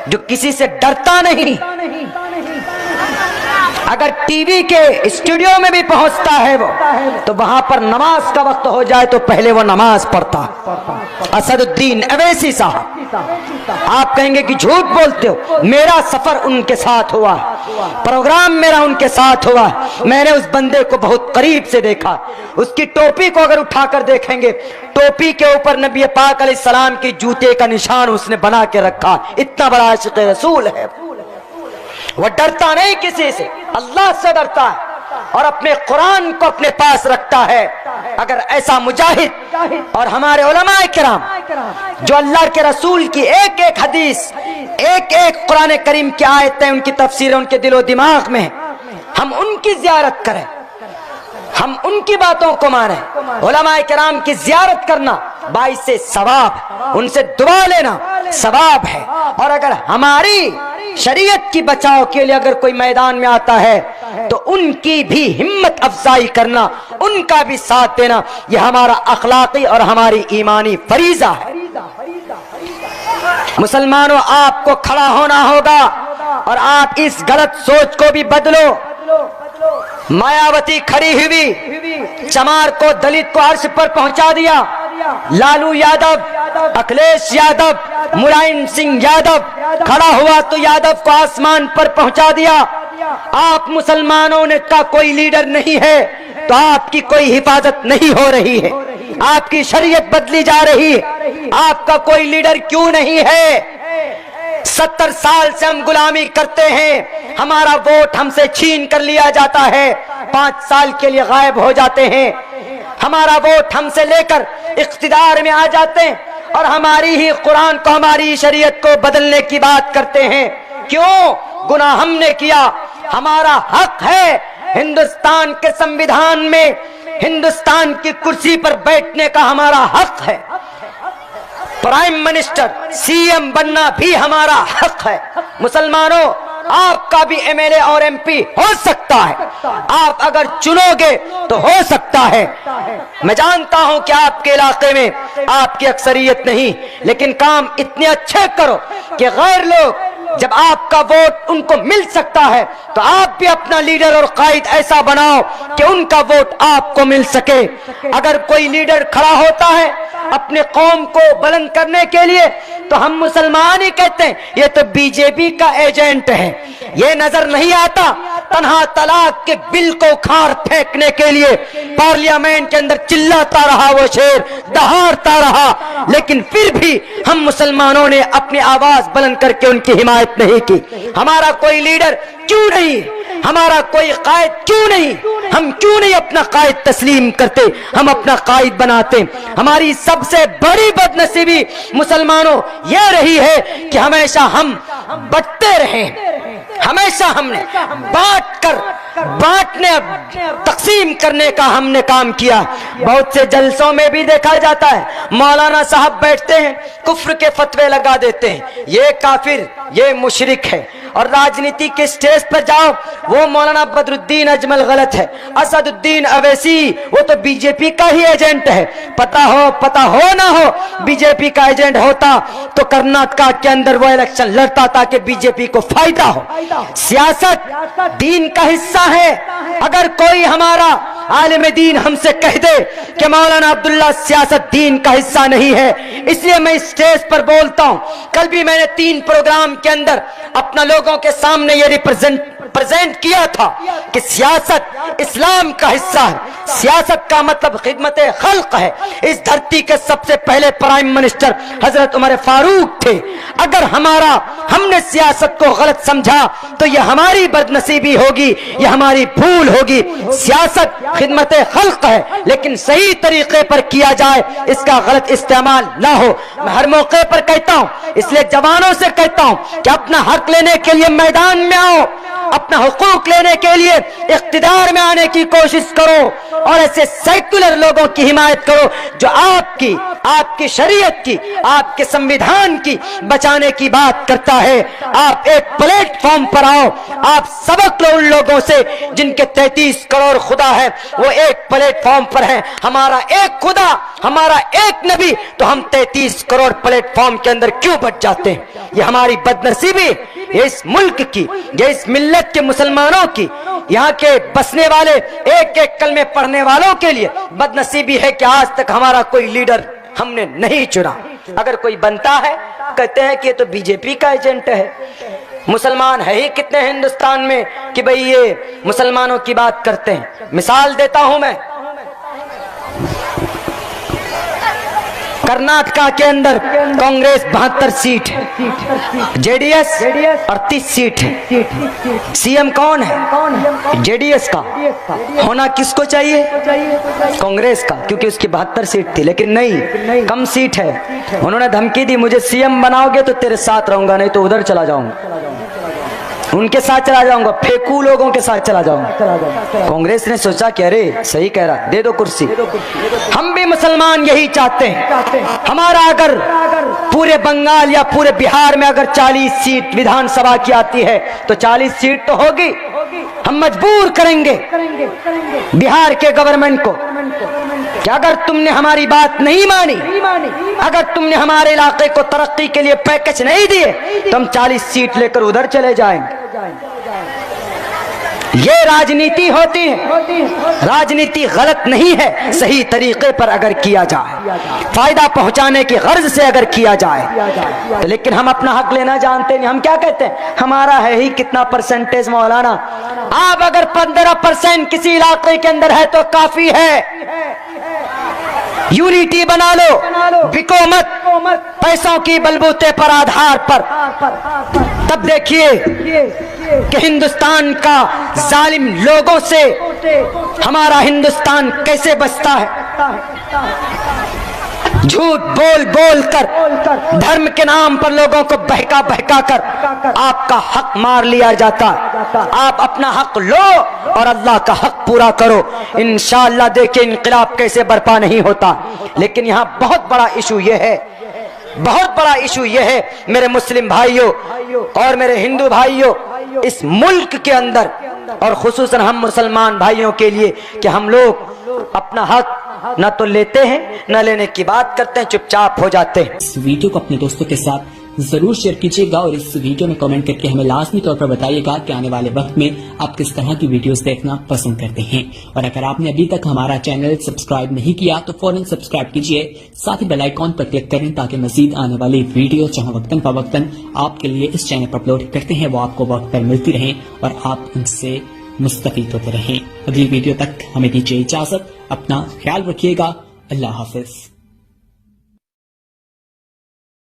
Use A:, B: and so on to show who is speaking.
A: جو کسی سے ڈرتا نہیں، اگر ٹی وی کے اسٹوڈیو میں بھی پہنچتا ہے وہ، تو وہاں پر نماز کا وقت ہو جائے تو پہلے وہ نماز پڑھتا۔ اسد الدین اویسی صاحب، آپ کہیں گے کہ جھوٹ بولتے ہو، میرا سفر ان کے ساتھ ہوا، پروگرام میرا ان کے ساتھ ہوا، میں نے اس بندے کو بہت قریب سے دیکھا۔ اس کی ٹوپی کو اگر اٹھا کر دیکھیں گے، ٹوپی کے اوپر نبی پاک علیہ السلام کی جوتے کا نشان اس نے بنا کے رکھا۔ اتنا بڑا عاشق رسول ہے، وہ ڈرتا نہیں کسی سے، اللہ سے ڈرتا ہے اور اپنے قرآن کو اپنے پاس رکھتا ہے۔ اگر ایسا مجاہد اور ہمارے علماء کرام جو اللہ کے رسول کی ایک ایک حدیث، ایک ایک قرآن کریم کی آیتیں، ان کی تفسیریں ان کے دل و دماغ میں، ہم ان کی زیارت کریں، ہم ان کی باتوں کو مانیں۔ علماء کرام کی زیارت کرنا باعث ثواب، ان سے دعا لینا ثواب ہے۔ اور اگر ہماری شریعت کی بچاؤ کے لیے اگر کوئی میدان میں آتا ہے تو ان کی بھی ہمت افزائی کرنا، ان کا بھی ساتھ دینا، یہ ہمارا اخلاقی اور ہماری ایمانی فریضہ ہے۔ مسلمانوں، آپ کو کھڑا ہونا ہوگا اور آپ اس غلط سوچ کو بھی بدلو۔ مایاوتی کھڑی ہوئی، چمار کو دلت کو عرش پر پہنچا دیا، لالو یادو، اکھلیش یادو، ملائم سنگھ یادو کھڑا ہوا تو یادو کو آسمان پر پہنچا دیا۔ آپ مسلمانوں نے کا کوئی لیڈر نہیں ہے تو آپ کی کوئی حفاظت نہیں ہو رہی ہے، آپ کی شریعت بدلی جا رہی ہے۔ آپ کا کوئی لیڈر کیوں نہیں ہے؟ 70 سال سے ہم غلامی کرتے ہیں، ہمارا ووٹ ہم سے چھین کر لیا جاتا ہے، 5 سال کے لیے غائب ہو جاتے ہیں، ہمارا ووٹ ہم سے لے کر اقتدار میں آ جاتے ہیں اور ہماری ہی قرآن کو، ہماری شریعت کو بدلنے کی بات کرتے ہیں۔ کیوں؟ گناہ ہم نے کیا، ہمارا حق ہے ہندوستان کے سنویدھان میں، ہندوستان کی کرسی پر بیٹھنے کا ہمارا حق ہے، پرائم منسٹر، سی ایم بننا بھی ہمارا حق ہے۔ مسلمانوں، آپ کا بھی ایم ایل اے اور ایم پی ہو سکتا ہے، آپ اگر چنو گے تو ہو سکتا ہے۔ میں جانتا ہوں کہ آپ کے علاقے میں آپ کی اکثریت نہیں، لیکن کام اتنے اچھے کرو کہ غیر لوگ جب آپ کا ووٹ ان کو مل سکتا ہے تو آپ بھی اپنا لیڈر اور قائد ایسا بناؤ کہ ان کا ووٹ آپ کو مل سکے۔ اگر کوئی لیڈر کھڑا ہوتا ہے اپنے قوم کو بلند کرنے کے لیے تو ہم مسلمان ہی کہتے ہیں یہ تو بی جے پی کا ایجنٹ ہے۔ یہ نظر نہیں آتا تنہا طلاق کے بل کو کھار پھینکنے کے لیے پارلیمنٹ کے اندر چلاتا رہا وہ شیر، دہاڑتا رہا، لیکن پھر بھی ہم مسلمانوں نے اپنی آواز بلند کر کے ان کی حمایت نہیں کی۔ ہمارا کوئی لیڈر کیوں نہیں، ہمارا کوئی قائد کیوں نہیں، ہم کیوں نہیں اپنا قائد تسلیم کرتے، ہم اپنا قائد بناتے۔ ہماری سب سے بڑی بد نصیبی مسلمانوں یہ رہی ہے کہ ہمیشہ ہم بٹتے رہے، ہمیشہ ہم نے بانٹنے تقسیم کرنے کا ہم نے کام کیا۔ بہت سے جلسوں میں بھی دیکھا جاتا ہے مولانا صاحب بیٹھتے ہیں، کفر کے فتوے لگا دیتے ہیں، یہ کافر، یہ مشرک ہے، اور راجنیتی کے سٹیج پر جاؤ وہ مولانا بدر الدین اجمل غلط ہے، اسد الدین اویسی وہ تو بی جے پی کا ہی ایجنٹ ہے۔ پتا ہو نہ ہو بی جے پی کا ایجنٹ ہوتا تو کرناٹکا کے اندر وہ الیکشن لڑتا تاکہ بی جے پی کو فائدہ ہو۔ سیاست دین کا حصہ ہے۔ اگر کوئی ہمارا عالم دین ہم سے کہہ دے کہ مولانا عبداللہ سیاست دین کا حصہ نہیں ہے، اس لیے میں اسٹیج پر بولتا ہوں۔ کل بھی میں نے 3 پروگرام کے اندر اپنا لوگوں کے سامنے یہ پریزنٹ کیا تھا کہ سیاست اسلام کا حصہ ہے، سیاست کا مطلب خدمت خلق ہے۔ اس دھرتی کے سب سے پہلے پرائم منسٹر حضرت عمر فاروق تھے۔ اگر ہم نے سیاست کو غلط سمجھا تو یہ ہماری بدنصیبی ہوگی، یہ ہماری بھول ہوگی۔ سیاست خدمت خلق ہے، لیکن صحیح طریقے پر کیا جائے، اس کا غلط استعمال نہ ہو۔ میں ہر موقع پر کہتا ہوں، اس لیے جوانوں سے کہتا ہوں کہ اپنا حق لینے کے لیے میدان میں آؤ، اپنا حقوق لینے کے لیے اقتدار میں آنے کی کوشش کرو، اور ایسے سیکولر لوگوں کی حمایت کرو جو آپ کی شریعت کی، آپ کے سنویدھان کی بچانے کی بات کرتا ہے۔ آپ ایک پلیٹ فارم پر آؤ، آپ سبق لو ان لوگوں سے جن کے 33 کروڑ خدا ہے، وہ ایک پلیٹ فارم پر ہیں۔ ہمارا ایک خدا، ہمارا ایک نبی، تو ہم 33 کروڑ پلیٹ فارم کے اندر کیوں بچ جاتے ہیں؟ یہ ہماری بدنصیبی، یہ اس ملک کی، یہ اس ملت کے مسلمانوں کی، یہاں کے بسنے والے ایک ایک کلمے پڑھنے والوں کے لیے بدنصیبی ہے کہ آج تک ہمارا کوئی لیڈر ہم نے نہیں چنا۔ اگر کوئی بنتا ہے کہتے ہیں کہ یہ تو بی جے پی کا ایجنٹ ہے۔ مسلمان ہے ہی کتنے ہندوستان میں کہ بھئی یہ مسلمانوں کی بات کرتے ہیں۔ مثال دیتا ہوں میں، کرناٹکا کے اندر کانگریس 72 سیٹ ہے، جے ڈی ایس 38 سیٹ ہے۔ سی ایم کون ہے؟ جے ڈی ایس کا ہونا کس کو چاہیے؟ کانگریس کا، کیونکہ اس کی 72 سیٹ تھی، لیکن نہیں، کم سیٹ ہے۔ انہوں نے دھمکی دی مجھے سی ایم بناؤ گے تو تیرے ساتھ رہوں گا، نہیں تو ادھر چلا جاؤں گا، ان کے ساتھ چلا جاؤں گا، پھیکو لوگوں کے ساتھ چلا جاؤں گا۔ کانگریس نے سوچا کہ ارے صحیح کہہ رہا، دے دو کرسی۔ ہم بھی مسلمان یہی چاہتے ہیں، ہمارا اگر پورے بنگال یا پورے بہار میں اگر 40 سیٹ ودھان سبھا کی آتی ہے تو 40 سیٹ تو ہوگی۔ ہم مجبور کریں گے بہار کے گورنمنٹ کو کہ اگر تم نے ہماری بات نہیں مانی، اگر تم نے ہمارے علاقے کو ترقی کے لیے پیکج نہیں دیے تو ہم 40 سیٹ لے کر ادھر چلے جائیں گے۔ یہ راجنیتی ہوتی ہے، راجنیتی غلط نہیں ہے، صحیح طریقے پر اگر کیا جائے، فائدہ پہنچانے کی غرض سے اگر کیا جائے۔ لیکن ہم اپنا حق لینا جانتے نہیں، ہم کیا کہتے ہیں ہمارا ہے ہی کتنا پرسنٹیج مولانا، آپ اگر 15% کسی علاقے کے اندر ہے تو کافی ہے، یونٹی بنا لو، بکو مت پیسوں کی بلبوتے پر آدھار پر، تب دیکھیے کہ ہندوستان کا ظالم لوگوں سے ہمارا ہندوستان کیسے بچتا ہے۔ جھوٹ بول بول کر، دھرم کے نام پر لوگوں کو بہکا بہکا کر آپ کا حق مار لیا جاتا ہے۔ آپ اپنا حق لو اور اللہ کا حق پورا کرو، انشاءاللہ دیکھیں انقلاب کیسے برپا نہیں ہوتا۔ لیکن یہاں بہت بڑا ایشو یہ ہے، بہت بڑا ایشو یہ ہے میرے مسلم بھائیوں اور میرے ہندو بھائیوں، اس ملک کے اندر اور خصوصاً ہم مسلمان بھائیوں کے لیے کہ ہم لوگ اپنا حق نہ تو لیتے ہیں، نہ لینے کی بات کرتے ہیں، چپ چاپ ہو جاتے ہیں۔
B: اس ویڈیو کو اپنے دوستوں کے ساتھ ضرور شیئر کیجیے گا اور اس ویڈیو میں کامنٹ کر کے ہمیں لازمی طور پر بتائیے گا کہ آنے والے وقت میں آپ کس طرح کی ویڈیوز دیکھنا پسند کرتے ہیں، اور اگر آپ نے ابھی تک ہمارا چینل سبسکرائب نہیں کیا تو فوراً سبسکرائب کیجیے، ساتھ ہی بیل آئیکن پر کلک کریں تاکہ مزید آنے والی ویڈیو جہاں وقتاً فوقتاً آپ کے لیے اس چینل پر اپلوڈ کرتے ہیں وہ آپ کو وقت پر ملتی رہیں اور آپ ان سے مستفید ہوتے رہیں۔ اگلی ویڈیو تک ہمیں دیجیے اجازت، اپنا خیال رکھیے گا، اللہ حافظ۔